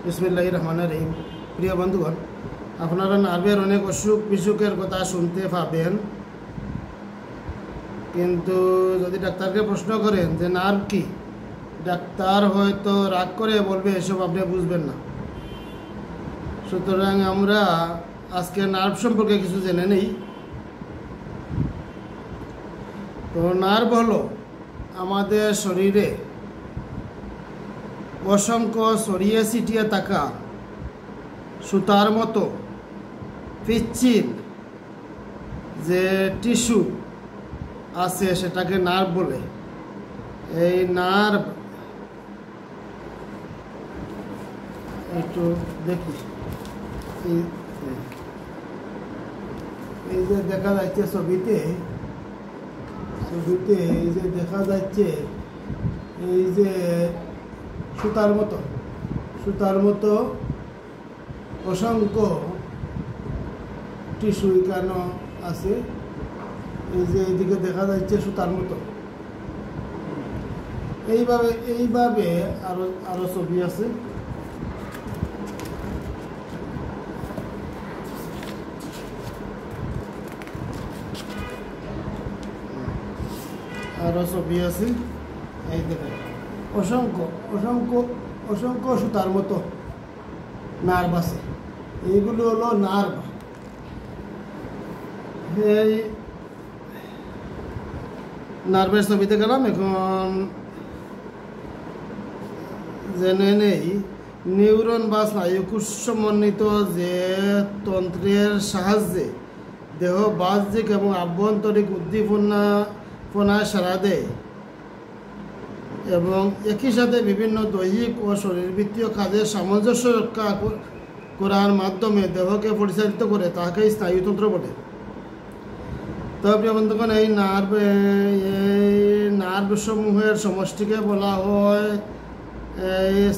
বিসমিল্লাহির রহমানির রহিম। প্রিয় বন্ধুগণ, আপনারা নার্ভের অনেক অসুখ বিসুখের কথা শুনতে পাবেন, কিন্তু যদি ডাক্তারকে প্রশ্ন করেন যে নার্ভ কি, ডাক্তার হয়তো রাগ করে বলবে এসব আপনি বুঝবেন না। সুতরাং আমরা আজকে নার্ভ সম্পর্কে কিছু জেনে নেই। তো নার্ভ হলো আমাদের শরীরে অসংখ্য ছড়িয়ে ছিটিয়ে থাকা সুতার মতো পিচ্ছিল যে টিস্যু আছে সেটাকে নার্ভ বলে। এই নার্ভ একটু দেখি, এই যে দেখা যাচ্ছে ছবিতে এই যে দেখা যাচ্ছে এই যে সুতার মতো অসংখ্য টিস্যু কেন আছে। এই যে এইদিকে দেখা যাচ্ছে সুতার মতো, এইভাবে আরো ছবি আছে। আরো ছবি আছে, এই দেখেন অসংখ্য সুতার মতো নার্ভ আছে। এইগুলো হলো নার্ভ। এই নার্ভের ছবিতে গেলাম। এখন জেনে নেই নিউরন বা স্নায়ুকোষ সমন্বিত যে তন্ত্রের সাহায্যে দেহ বাহ্যিক এবং আভ্যন্তরিক উদ্দীপনায় সাড়া দেয় এবং একই সাথে বিভিন্ন দৈহিক ও শরীরবৃত্তীয় কাজের সামঞ্জস্য রক্ষা করার মাধ্যমে দেহকে পরিচালিত করে তাকে স্নায়ুতন্ত্র বলে। তবে প্রিয় বন্ধুগণ, এই নার্ভ সমূহের সমষ্টিকে বলা হয়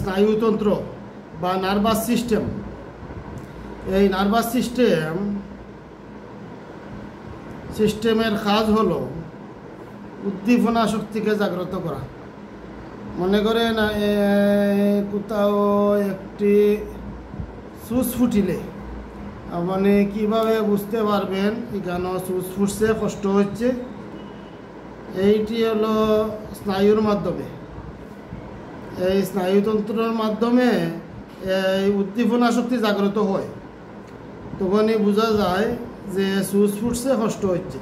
স্নায়ুতন্ত্র বা নার্ভাস সিস্টেম। এই নার্ভাস সিস্টেমের কাজ হলো উদ্দীপনা শক্তিকে জাগ্রত করা। মনে করেন কোথাও একটি সুচ ফুটিলে আপনি কীভাবে বুঝতে পারবেন এখানে সুচ ফুটছে, কষ্ট হচ্ছে। এইটি হলো স্নায়ুর মাধ্যমে, এই স্নায়ুতন্ত্রের মাধ্যমে এই উদ্দীপনা শক্তি জাগ্রত হয়। তখনই বোঝা যায় যে সুচ ফুটছে, কষ্ট হচ্ছে।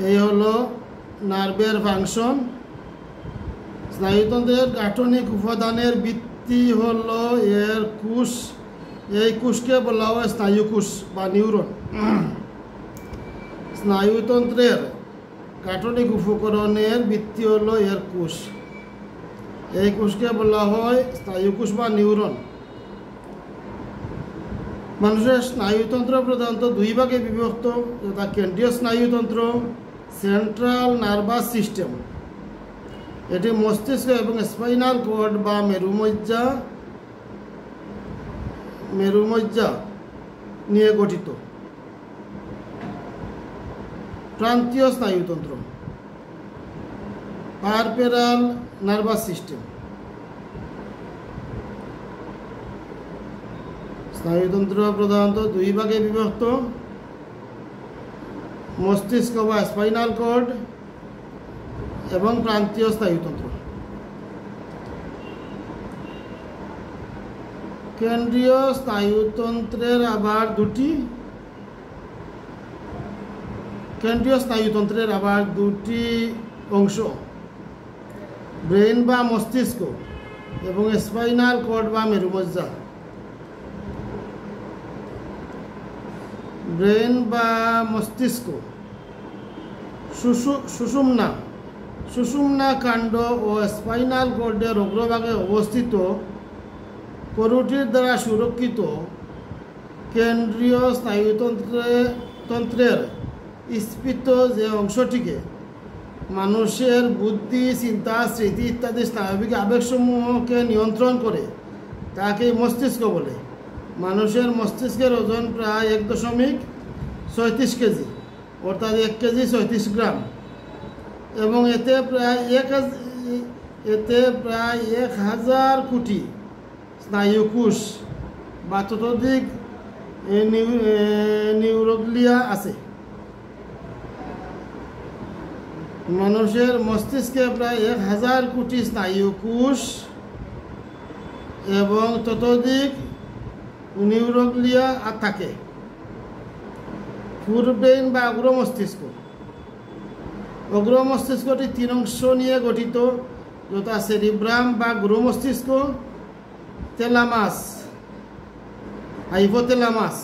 এই হলো নার্ভের ফাংশন। স্নায়ুতন্ত্রের গাঠনিক উপাদানের ভিত্তি হলো এর কোষ। এই কোষকে বলা হয় স্নায়ুকোষ বা নিউরন। স্নায়ুতন্ত্রের গাঠনিক উপকরণের ভিত্তি হলো এর কোষ। এই কোষকে বলা হয় স্নায়ুকোষ বা নিউরন। মানুষের স্নায়ুতন্ত্র প্রধানত দুই ভাগে বিভক্ত, যথা কেন্দ্রীয় স্নায়ুতন্ত্র, সেন্ট্রাল নার্ভাস সিস্টেম। এটি মস্তিষ্ক এবং স্পাইনাল কর্ড বা মেরুমজ্জা নিয়ে গঠিত। প্রান্তীয় স্নায়ুতন্ত্র, পারফেরাল নার্ভাস সিস্টেম। স্নায়ুতন্ত্র প্রধানত দুই ভাগে বিভক্ত, মস্তিষ্ক বা স্পাইনাল কর্ড এবং প্রান্তীয় স্নায়ুতন্ত্র। কেন্দ্রীয় স্নায়ুতন্ত্রের আবার দুটি অংশ, ব্রেন বা মস্তিষ্ক এবং স্পাইনাল কর্ড বা মেরুমজ্জা। ব্রেন বা মস্তিষ্ক সুষুম্না কাণ্ড ও স্পাইনাল কর্ডের অগ্রভাগে অবস্থিত করুটির দ্বারা সুরক্ষিত। কেন্দ্রীয় স্নায়ুতন্ত্রের স্ফীত যে অংশটিকে মানুষের বুদ্ধি, চিন্তা, স্মৃতি ইত্যাদি স্নায়বিক আবেগসমূহকে নিয়ন্ত্রণ করে তাকে মস্তিষ্ক বলে। মানুষের মস্তিষ্কের ওজন প্রায় 1.36 কেজি, অর্থাৎ 1 কেজি 36 গ্রাম, এবং এতে প্রায় এতে প্রায় 1000 কোটি স্নায়ুকোষ বা ততোধিক নিউরোগ্লিয়া আছে। মানুষের মস্তিষ্কে প্রায় 1000 কোটি স্নায়ুকোষ এবং ততোধিক নিউরোগ্লিয়া থাকে। ফোরব্রেইন বা অগ্র মস্তিষ্ক, অগ্র মস্তিষ্কটি 3 অংশ নিয়ে গঠিত, যথা সেরিব্রাম বা গুরু মস্তিষ্ক, থেলামাস, হাইপোথ্যালামাস।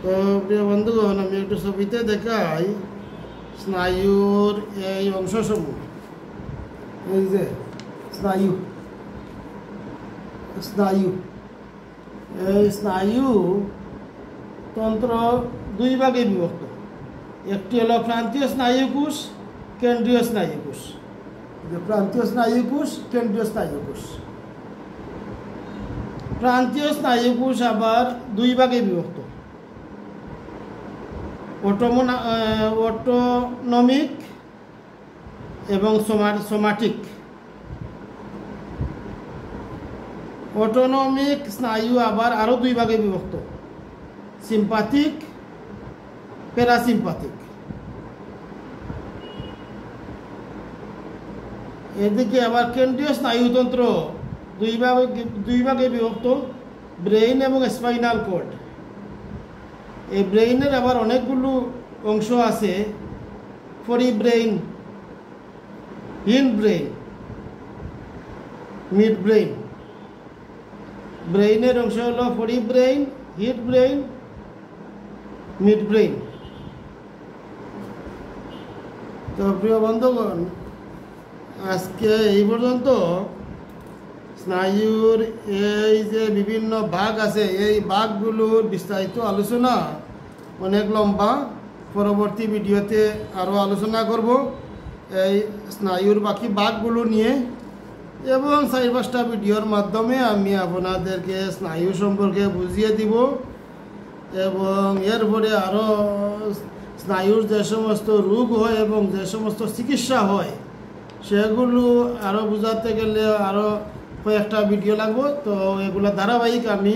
তো প্রিয় বন্ধুগণ, আমি একটু ছবিতে দেখাই স্নায়ুর এই অংশসমূহ। এই যে স্নায়ু, স্নায়ু, এই স্নায়ু তন্ত্র 2 ভাগে বিভক্ত। একটি হলো প্রান্তীয় স্নায়ুকোষ, কেন্দ্রীয় স্নায়ুকোষ। প্রান্তীয় স্নায়ুকোষ, কেন্দ্রীয় স্নায়ুকোষ। প্রান্তীয় স্নায়ুকোষ আবার 2 ভাগে বিভক্ত, অটোনমিক এবং সোমাটিক। অটোনমিক স্নায়ু আবার আরও 2 ভাগে বিভক্ত, সিম্পাথিক, প্যারাসিম্পাথিক। এদিকে আবার কেন্দ্রীয় স্নায়ুতন্ত্র 2 ভাগে বিভক্ত, ব্রেইন এবং স্পাইনাল কর্ড। এই ব্রেইনের আবার অনেকগুলো অংশ আছে, ফরি ব্রেইন, হিন্ড ব্রেইন, মিড ব্রেইন। ব্রেইনের অংশ হলো ফরি ব্রেইন, হিন্ড ব্রেইন, মিড ব্রেইন। তো প্রিয় বন্ধুগণ, আজকে এই পর্যন্ত স্নায়ুর এই যে বিভিন্ন ভাগ আছে, এই ভাগগুলোর বিস্তারিত আলোচনা অনেক লম্বা। পরবর্তী ভিডিওতে আরও আলোচনা করব এই স্নায়ুর বাকি ভাগগুলো নিয়ে, এবং 4-5টা ভিডিওর মাধ্যমে আমি আপনাদেরকে স্নায়ু সম্পর্কে বুঝিয়ে দিব, এবং এরপরে আরও স্নায়ুর যে সমস্ত রোগ হয় এবং যে সমস্ত চিকিৎসা হয় সেগুলো আরও বোঝাতে গেলে আরও কয়েকটা ভিডিও লাগবে। তো এগুলো ধারাবাহিক আমি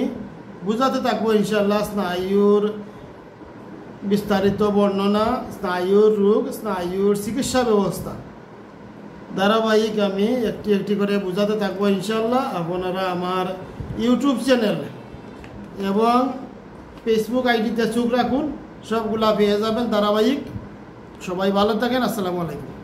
বুঝাতে থাকবো ইনশাল্লাহ। স্নায়ুর বিস্তারিত বর্ণনা, স্নায়ুর রোগ, স্নায়ুর চিকিৎসা ব্যবস্থা ধারাবাহিক আমি একটি একটি করে বুঝাতে থাকবো ইনশাল্লাহ। আপনারা আমার ইউটিউব চ্যানেল এবং ফেসবুক আইডিতে চোখ রাখুন, সবগুলা পেয়ে যাবেন ধারাবাহিক। সবাই ভালো থাকেন। আসসালামু আলাইকুম।